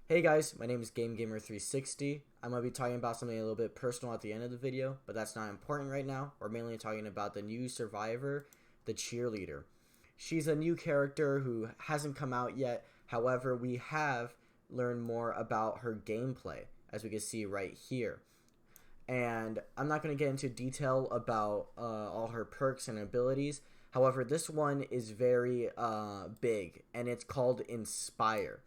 Hey guys, my name is GameGamer360. I'm going to be talking about something a little bit personal at the end of the video, but that's not important right now. We're mainly talking about the new survivor, the cheerleader. She's a new character who hasn't come out yet. However, we have learned more about her gameplay, as we can see right here. And I'm not going to get into detail about all her perks and abilities. However, this one is very big, and it's called Inspire.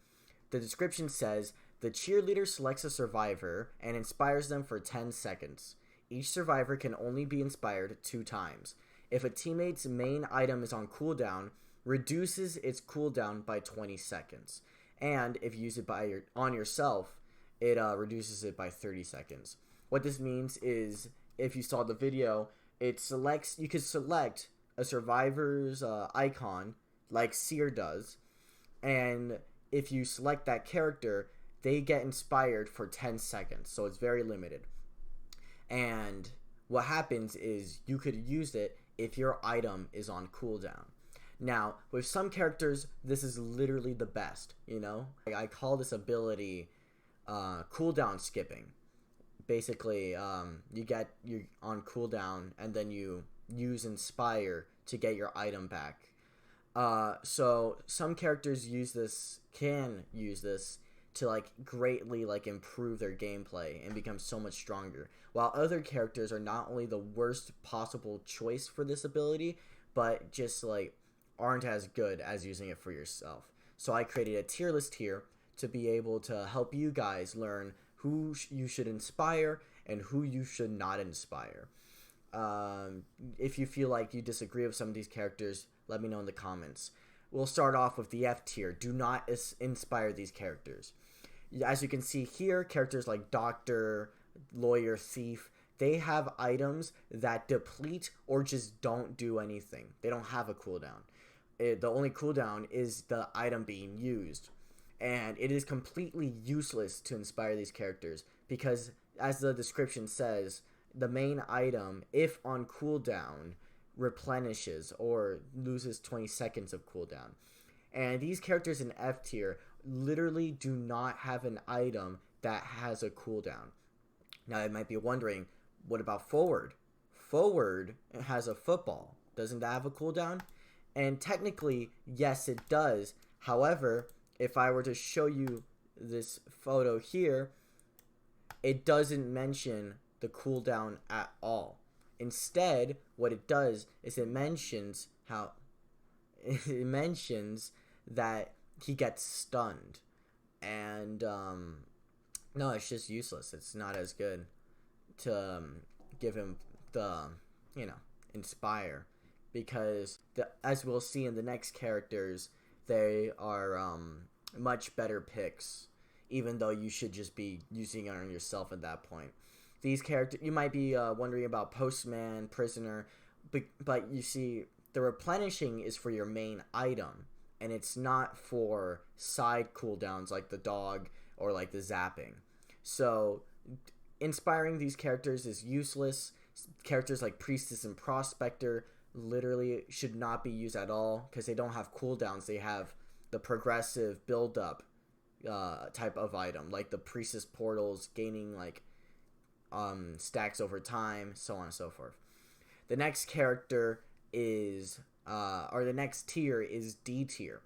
The description says, the cheerleader selects a survivor and inspires them for 10 seconds. Each survivor can only be inspired 2 times. If a teammate's main item is on cooldown, reduces its cooldown by 20 seconds. And if you use it on yourself, it reduces it by 30 seconds. What this means is, if you saw the video, you could select a survivor's icon, like Seer does, and if you select that character, they get inspired for 10 seconds, so it's very limited. And what happens is you could use it if your item is on cooldown. Now, with some characters, this is literally the best, you know? I call this ability cooldown skipping. Basically, you're on cooldown and then you use Inspire to get your item back. So some characters can use this to greatly improve their gameplay and become so much stronger, while other characters are not only the worst possible choice for this ability, but just aren't as good as using it for yourself. So I created a tier list here to be able to help you guys learn who you should inspire and who you should not inspire. If you feel like you disagree with some of these characters, let me know in the comments. We'll start off with the F tier. Do not inspire these characters. As you can see here, characters like Doctor, Lawyer, Thief, they have items that deplete or just don't do anything. They don't have a cooldown. The only cooldown is the item being used. And it is completely useless to inspire these characters because, as the description says, the main item, if on cooldown, replenishes or loses 20 seconds of cooldown. And these characters in F tier literally do not have an item that has a cooldown. Now you might be wondering, what about Forward? Forward has a football. Doesn't that have a cooldown? And technically, yes, it does. However, if I were to show you this photo here, it doesn't mention the cooldown at all. Instead, what it does is it mentions that he gets stunned, and no, it's just useless. It's not as good to give him the inspire, because as we'll see in the next characters, they are much better picks, even though you should just be using it on yourself at that point. These characters, you might be wondering about Postman, Prisoner, but you see, the replenishing is for your main item, and it's not for side cooldowns like the dog or like the zapping. So inspiring these characters is useless. Characters like Priestess and Prospector literally should not be used at all because they don't have cooldowns. They have the progressive build-up type of item, like the Priestess portals gaining stacks over time, so on and so forth. The next character is, or the next tier is D tier.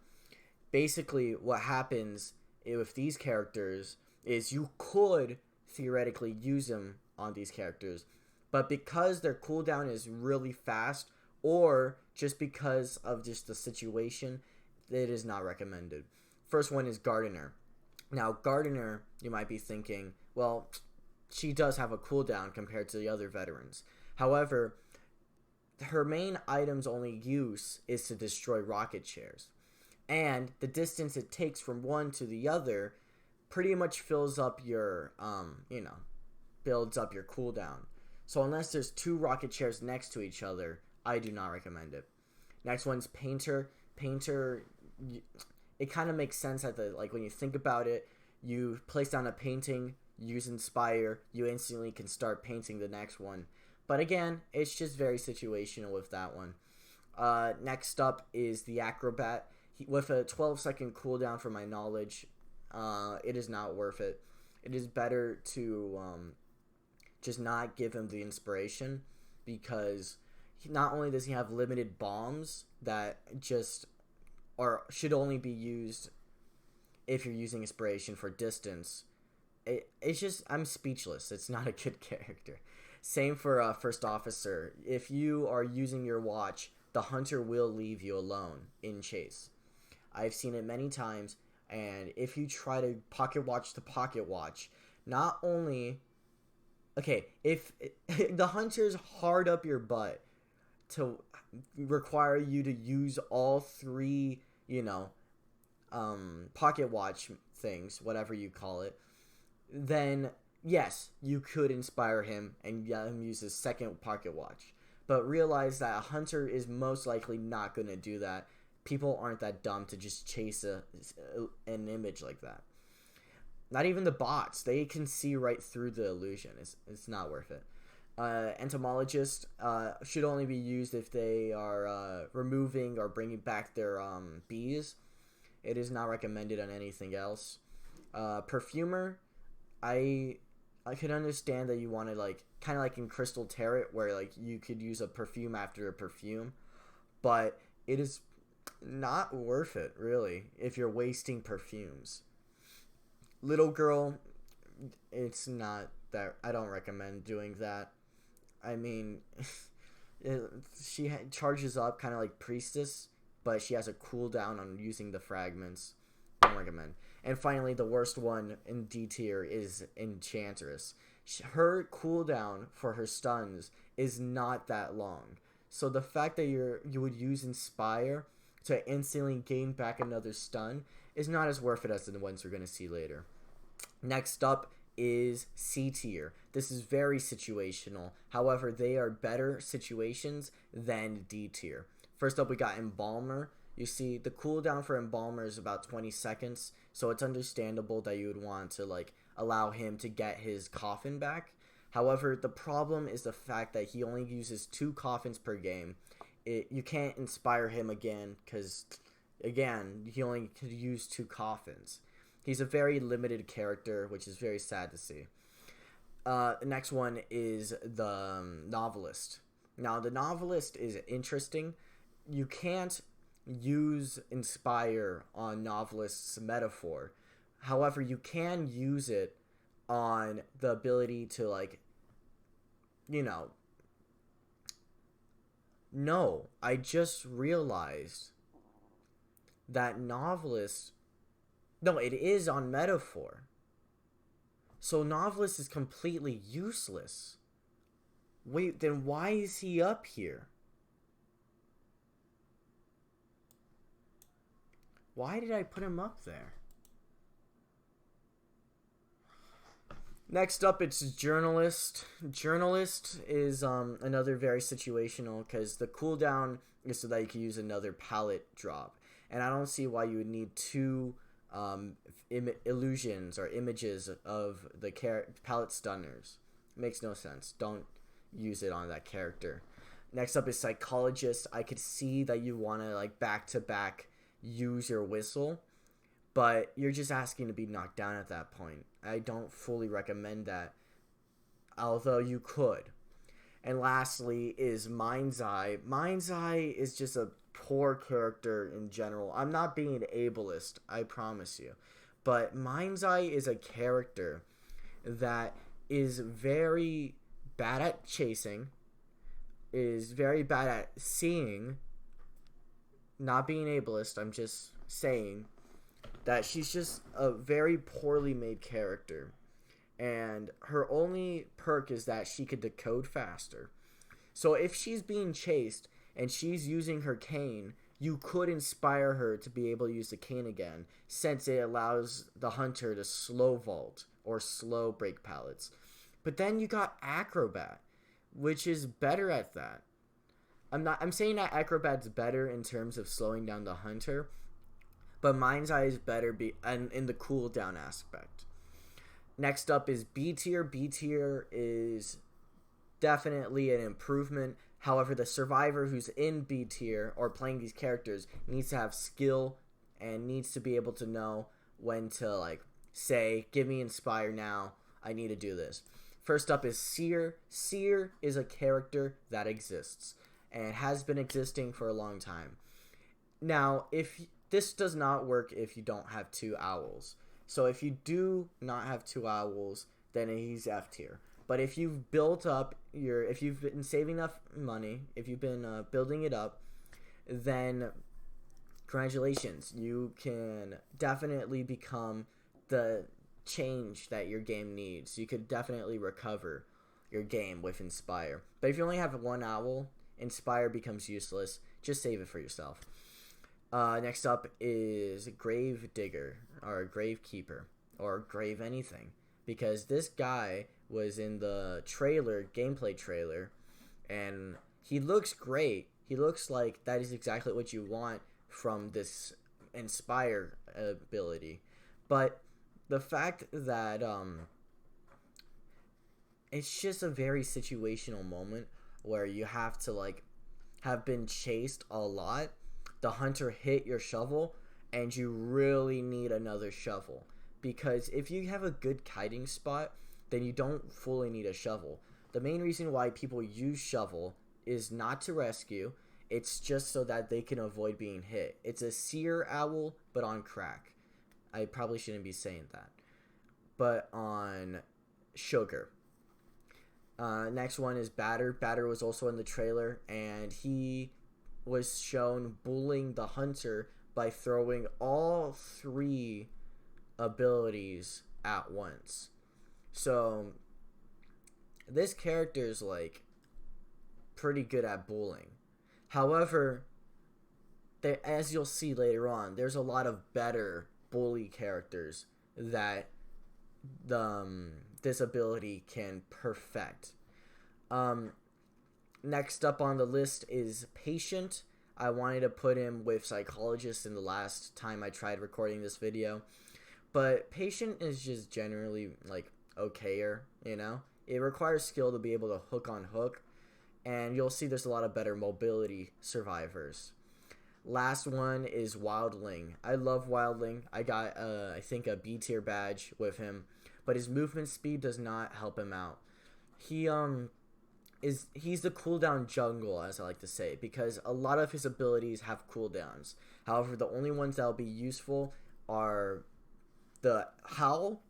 Basically, what happens with these characters is you could theoretically use them on these characters, but because their cooldown is really fast, or just because of just the situation, it is not recommended. First one is Gardener. Now, Gardener, you might be thinking, well, she does have a cooldown compared to the other veterans. However, her main item's only use is to destroy rocket chairs. And the distance it takes from one to the other pretty much fills up your, builds up your cooldown. So unless there's 2 rocket chairs next to each other, I do not recommend it. Next one's Painter. Painter, it kind of makes sense at when you think about it, you place down a painting, use Inspire, you instantly can start painting the next one. But again, it's just very situational with that one. Next up is the Acrobat. With a 12-second cooldown, for my knowledge, it is not worth it. It is better to just not give him the inspiration, because not only does he have limited bombs that just or should only be used if you're using inspiration for distance. It's just, I'm speechless. It's not a good character. Same for First Officer. If you are using your watch, the hunter will leave you alone in chase. I've seen it many times, and if you try to pocket watch the pocket watch, not only... Okay, if the hunter's hard up your butt to require you to use all three, pocket watch things, whatever you call it, then yes, you could inspire him and let him use his second pocket watch. But realize that a hunter is most likely not going to do that. People aren't that dumb to just chase an image like that. Not even the bots. They can see right through the illusion. It's not worth it. Entomologist should only be used if they are removing or bringing back their bees. It is not recommended on anything else. Perfumer, I could understand that you want to kind of like in Crystal Tarot, where you could use a perfume after a perfume, but it is not worth it really if you're wasting perfumes. Little girl, it's not that, I don't recommend doing that. I mean, she charges up kind of like Priestess, but she has a cooldown on using the fragments. Don't recommend. And finally, the worst one in D tier is Enchantress. Her cooldown for her stuns is not that long. So the fact that you would use Inspire to instantly gain back another stun is not as worth it as the ones we're going to see later. Next up is C tier. This is very situational. However, they are better situations than D tier. First up, we got Embalmer. You see, the cooldown for Embalmer is about 20 seconds, so it's understandable that you would want to allow him to get his coffin back. However, the problem is the fact that he only uses 2 coffins per game. You can't inspire him again because, again, he only could use 2 coffins. He's a very limited character, which is very sad to see. The next one is the Novelist. Now, the Novelist is interesting. You can't use Inspire on Novelist's metaphor. However, you can use it on the ability to, No, I just realized that Novelist... No, it is on metaphor. So Novelist is completely useless. Wait, then why is he up here? Why did I put him up there? Next up, it's Journalist. Journalist is another very situational, because the cooldown is so that you can use another palette drop. And I don't see why you would need 2 illusions or images of the palette stunners. Makes no sense. Don't use it on that character. Next up is Psychologist. I could see that you want to back to back use your whistle, but you're just asking to be knocked down at that point. I don't fully recommend that, although you could. And lastly is Mind's Eye. Mind's Eye is just a poor character in general. I'm not being ableist, I promise you. But Mind's Eye is a character that is very bad at chasing, is very bad at seeing. Not being ableist, I'm just saying that she's just a very poorly made character. And her only perk is that she could decode faster. So if she's being chased and she's using her cane, you could inspire her to be able to use the cane again, since it allows the hunter to slow vault or slow break pallets. But then you got Acrobat, which is better at that. I'm saying that Acrobat's better in terms of slowing down the hunter, but Mind's Eye is better in the cooldown aspect. Next up is B tier. B tier is definitely an improvement. However, the survivor who's in B tier or playing these characters needs to have skill and needs to be able to know when to like say, give me Inspire now. I need to do this. First up is Seer. Seer is a character that exists and has been existing for a long time. Now, if this does not work if you don't have 2 owls. So if you do not have 2 owls, then he's F tier. But if you've built up if you've been saving enough money, if you've been building it up, then congratulations, you can definitely become the change that your game needs. You could definitely recover your game with Inspire. But if you only have 1 owl, Inspire becomes useless. Just save it for yourself. Next up is Grave Digger, or Grave Keeper, or Grave anything. Because this guy was in the gameplay trailer, and he looks great. He looks like that is exactly what you want from this Inspire ability. But the fact that it's just a very situational moment where you have to like have been chased a lot, the hunter hit your shovel, and you really need another shovel. Because if you have a good kiting spot, then you don't fully need a shovel. The main reason why people use shovel is not to rescue. It's just so that they can avoid being hit. It's a Seer owl, but on crack. I probably shouldn't be saying that. But on sugar. Next one is Batter. Batter was also in the trailer, and he was shown bullying the hunter by throwing all 3 abilities at once. So this character is like pretty good at bullying. However, as you'll see later on, there's a lot of better bully characters that this ability can perfect. Next up on the list is Patient. I wanted to put him with Psychologist in the last time I tried recording this video. But Patient is just generally like okayer, you know? It requires skill to be able to hook on hook. And you'll see there's a lot of better mobility survivors. Last one is Wildling. I love Wildling. I got, I think, a B tier badge with him. But his movement speed does not help him out. He's the cooldown jungle, as I like to say, because a lot of his abilities have cooldowns. However, the only ones that will be useful are the Howl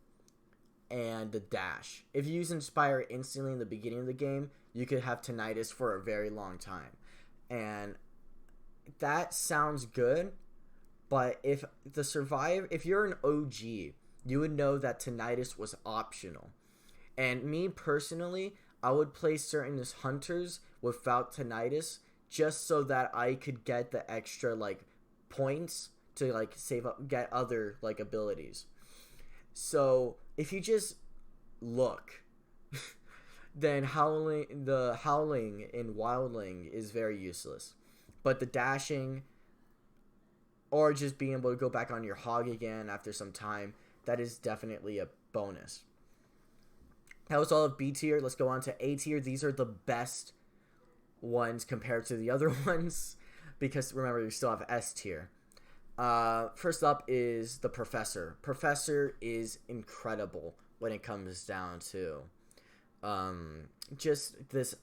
and the Dash. If you use Inspire instantly in the beginning of the game, you could have Tinnitus for a very long time. And that sounds good, but if you're an OG, you would know that Tinnitus was optional. And me personally, I would play certain hunters without Tinnitus just so that I could get the extra like points to like save up, get other like abilities. So if you just look, then howling in Wildling is very useless. But the dashing, or just being able to go back on your hog again after some time, that is definitely a bonus. That was all of B tier. Let's go on to A tier. These are the best ones compared to the other ones, because remember, we still have S tier. First up is the Professor. Professor is incredible when it comes down to just this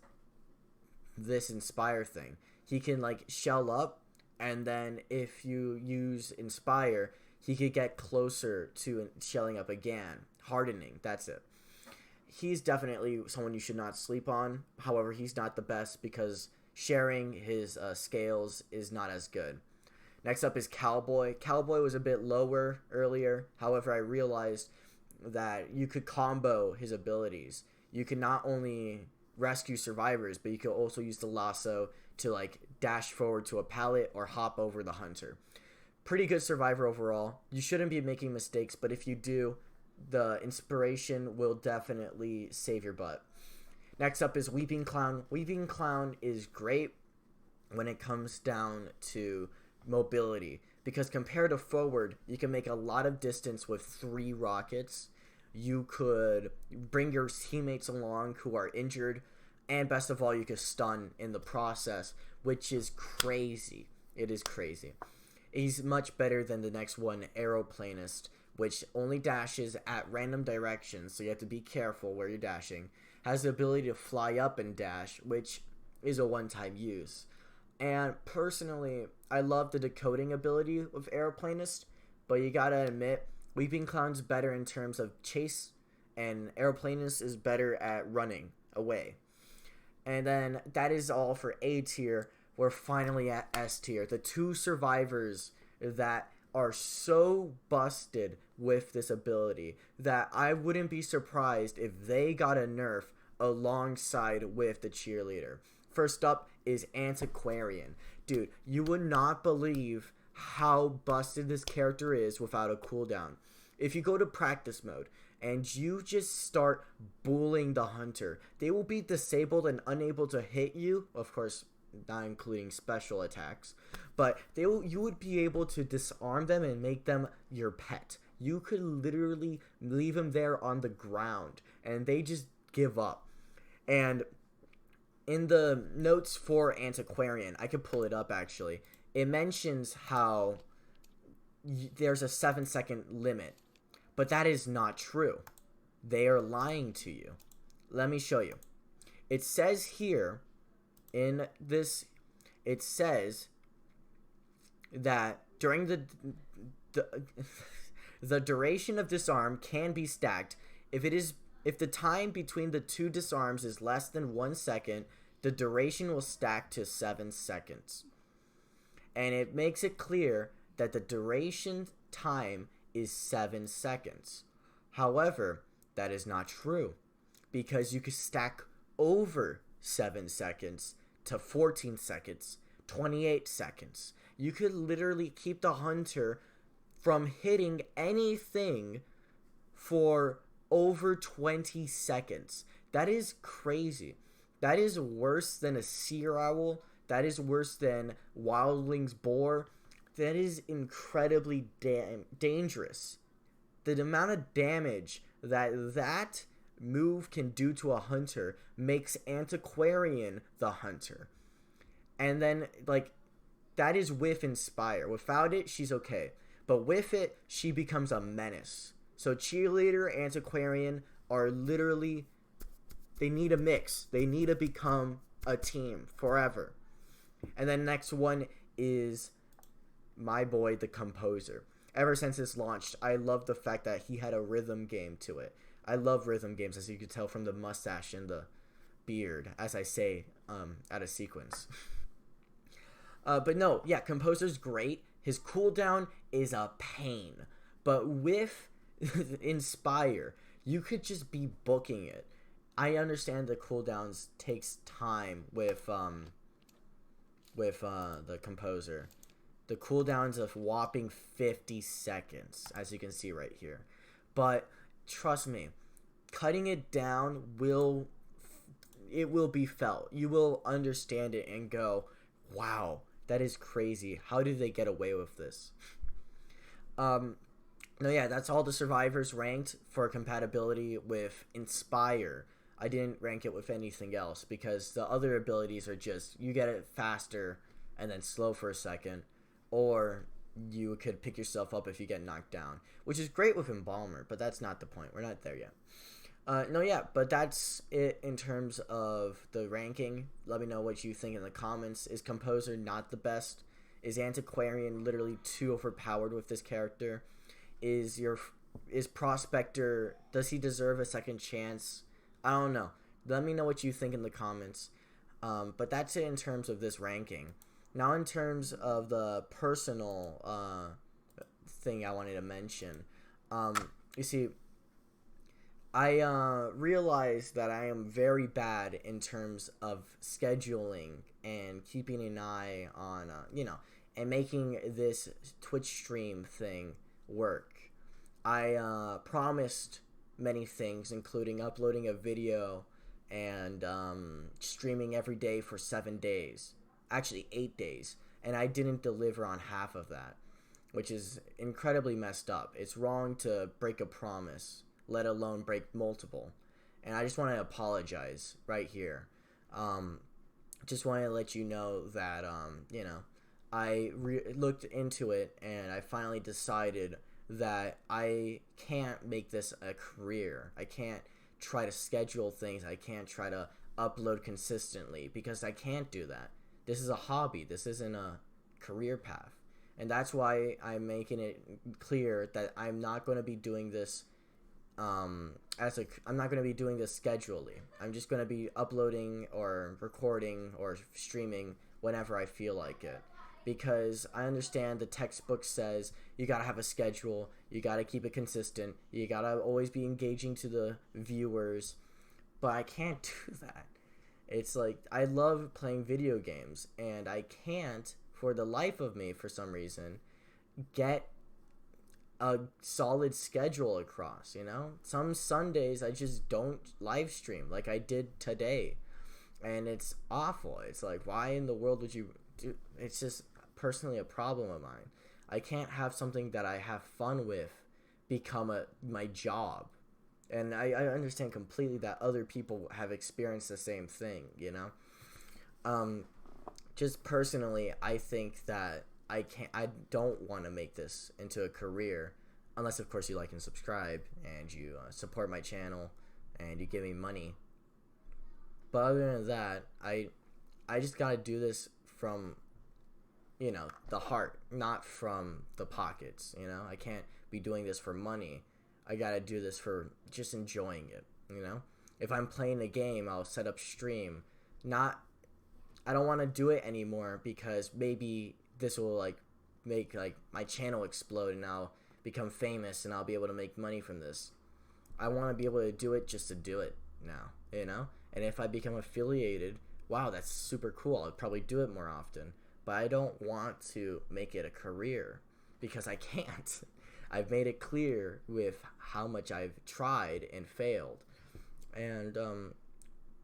Inspire thing. He can like shell up, and then if you use Inspire, he could get closer to shelling up again. Hardening, that's it. He's definitely someone you should not sleep on. However, he's not the best because sharing his scales is not as good. Next up is Cowboy. Cowboy was a bit lower earlier. However, I realized that you could combo his abilities. You can not only rescue survivors, but you could also use the lasso to like dash forward to a pallet or hop over the hunter. Pretty good survivor overall. You shouldn't be making mistakes, but if you do, the inspiration will definitely save your butt. Next up is Weeping Clown. Weeping Clown is great when it comes down to mobility, because compared to forward, you can make a lot of distance with 3 rockets. You could bring your teammates along who are injured, and best of all, you could stun in the process, which is crazy. It is crazy. He's much better than the next one, Aeroplanist, which only dashes at random directions, so you have to be careful where you're dashing. Has the ability to fly up and dash, which is a one-time use. And personally, I love the decoding ability of Aeroplanist, but you gotta admit, Weeping Clown's better in terms of chase, and Aeroplanist is better at running away. And then that is all for A tier. We're finally at S tier. The two survivors that are so busted with this ability that I wouldn't be surprised if they got a nerf alongside with the cheerleader. First up is Antiquarian. Dude, you would not believe how busted this character is without a cooldown. If you go to practice mode and you just start bullying the hunter, they will be disabled and unable to hit you, of course not including special attacks, but you would be able to disarm them and make them your pet. You could literally leave them there on the ground and they just give up. And in the notes for Antiquarian, I could pull it up actually, it mentions how there's a 7-second limit, but that is not true. They are lying to you. Let me show you. It says here in this, it says that during the duration of disarm can be stacked if the time between the two disarms is less than 1 second. The duration will stack to 7 seconds, and it makes it clear that the duration time is 7 seconds. However, that is not true, because you could stack over 7 seconds to 14 seconds, 28 seconds. You could literally keep the hunter from hitting anything for over 20 seconds. That is crazy. That is worse than a Seer Owl. That is worse than Wildling's Boar. That is incredibly dangerous. The amount of damage that move can do to a hunter makes Antiquarian the hunter. And then, like, that is with Inspire. Without it, she's okay. But with it, she becomes a menace. So Cheerleader, Antiquarian are literally, they need a mix. They need to become a team forever. And then next one is my boy, the Composer. Ever since it's launched, I love the fact that he had a rhythm game to it. I love rhythm games, as you can tell from the mustache and the beard, as I say, out of sequence. But no, yeah, Composer's great. His cooldown is a pain. But with Inspire, you could just be booking it. I understand the cooldowns takes time with the Composer. The cooldown's a whopping 50 seconds, as you can see right here. But trust me, cutting it down will be felt. You will understand it and go, wow, that is crazy. How did they get away with this? No, yeah, that's all the survivors ranked for compatibility with Inspire. I didn't rank it with anything else because the other abilities are just, you get it faster and then slow for a second, or you could pick yourself up if you get knocked down, which is great with Embalmer, but that's not the point. We're not there yet. No, yeah, but that's it in terms of the ranking. Let me know what you think in the comments. Is Composer not the best? Is Antiquarian literally too overpowered with this character? Is Prospector, does he deserve a second chance? I don't know. Let me know what you think in the comments. But that's it in terms of this ranking. Now in terms of the personal thing I wanted to mention. You see, I realized that I am very bad in terms of scheduling and keeping an eye on, and making this Twitch stream thing work. I promised many things, including uploading a video and streaming every day for 7 days. Actually, 8 days. And I didn't deliver on half of that, which is incredibly messed up. It's wrong to break a promise, let alone break multiple. And I just want to apologize right here. Just want to let you know that, I looked into it and I finally decided that I can't make this a career. I can't try to schedule things. I can't try to upload consistently because I can't do that. This is a hobby. This isn't a career path. And that's why I'm making it clear that I'm not going to be doing this I'm not going to be doing this schedulally. I'm just going to be uploading or recording or streaming whenever I feel like it. Because I understand the textbook says you got to have a schedule, you got to keep it consistent, you got to always be engaging to the viewers, but I can't do that. It's like, I love playing video games, and I can't, for the life of me, for some reason, get a solid schedule across, you know? Some Sundays I just don't live stream like I did today, and it's awful. It's like, why in the world would you do? It's just personally a problem of mine. I can't have something that I have fun with become my job. And I understand completely that other people have experienced the same thing, you know? Just personally, I think that I don't want to make this into a career, unless of course you like and subscribe and you support my channel and you give me money. But other than that, I just gotta do this from, you know, the heart, not from the pockets. You know, I can't be doing this for money. I gotta do this for just enjoying it. You know, if I'm playing a game, I'll set up stream. I don't want to do it anymore because maybe this will like make like my channel explode and I'll become famous and I'll be able to make money from this. I want to be able to do it just to do it now, you know? And if I become affiliated, wow, that's super cool. I'll probably do it more often. But I don't want to make it a career because I can't. I've made it clear with how much I've tried and failed. And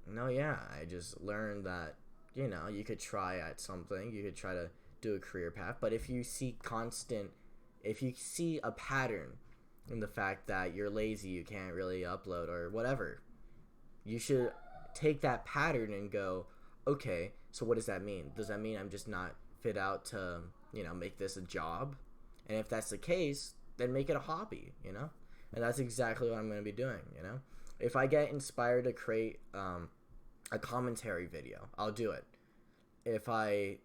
no, yeah, I just learned that, you know, you could try at something. You could try to do a career path. But if you see a pattern in the fact that you're lazy, you can't really upload or whatever, you should take that pattern and go, okay, so what does that mean? Does that mean I'm just not fit out to, you know, make this a job? And if that's the case, then make it a hobby, you know? And that's exactly what I'm going to be doing, you know? If I get inspired to create a commentary video, I'll do it. If I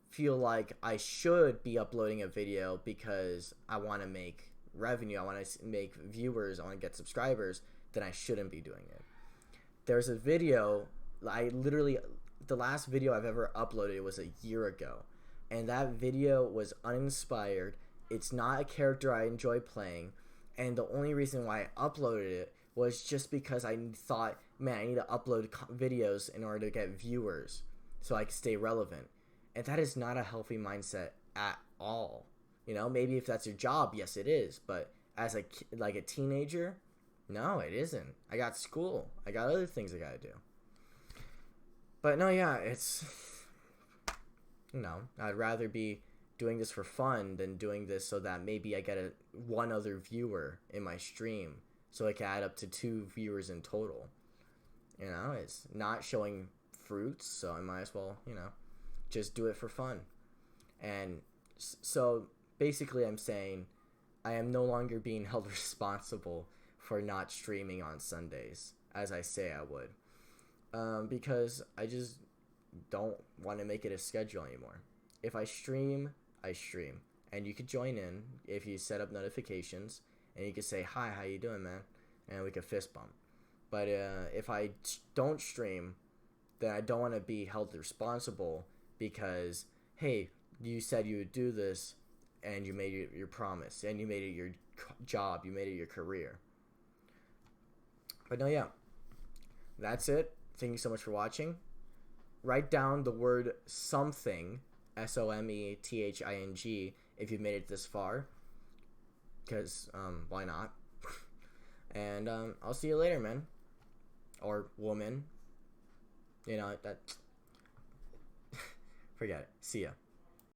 feel like I should be uploading a video because I want to make revenue, I want to make viewers, I want to get subscribers, then I shouldn't be doing it. There's a video, the last video I've ever uploaded was a year ago, and that video was uninspired. It's not a character I enjoy playing, and the only reason why I uploaded it was just because I thought, man, I need to upload videos in order to get viewers so I can stay relevant. And that is not a healthy mindset at all. You know, maybe if that's your job, yes it is, but as a teenager, no, it isn't. I got school. I got other things I gotta do. But no, yeah, it's, you know, I'd rather be doing this for fun than doing this so that maybe I get one other viewer in my stream, so I can add up to 2 viewers in total. You know, it's not showing fruits, so I might as well, you know, just do it for fun. And so basically I'm saying I am no longer being held responsible for not streaming on Sundays as I say I would, because I just don't want to make it a schedule anymore. If I stream, I stream, and you could join in if you set up notifications, and you could say, hi, how you doing, man, and we could fist bump. But if I don't stream, then I don't want to be held responsible because, hey, you said you would do this, and you made it your promise, and you made it your job, you made it your career. But no, yeah, that's it. Thank you so much for watching. Write down the word something, SOMETHING, if you made it this far, because why not? And I'll see you later, man, or woman. You know that. Forget it. See ya.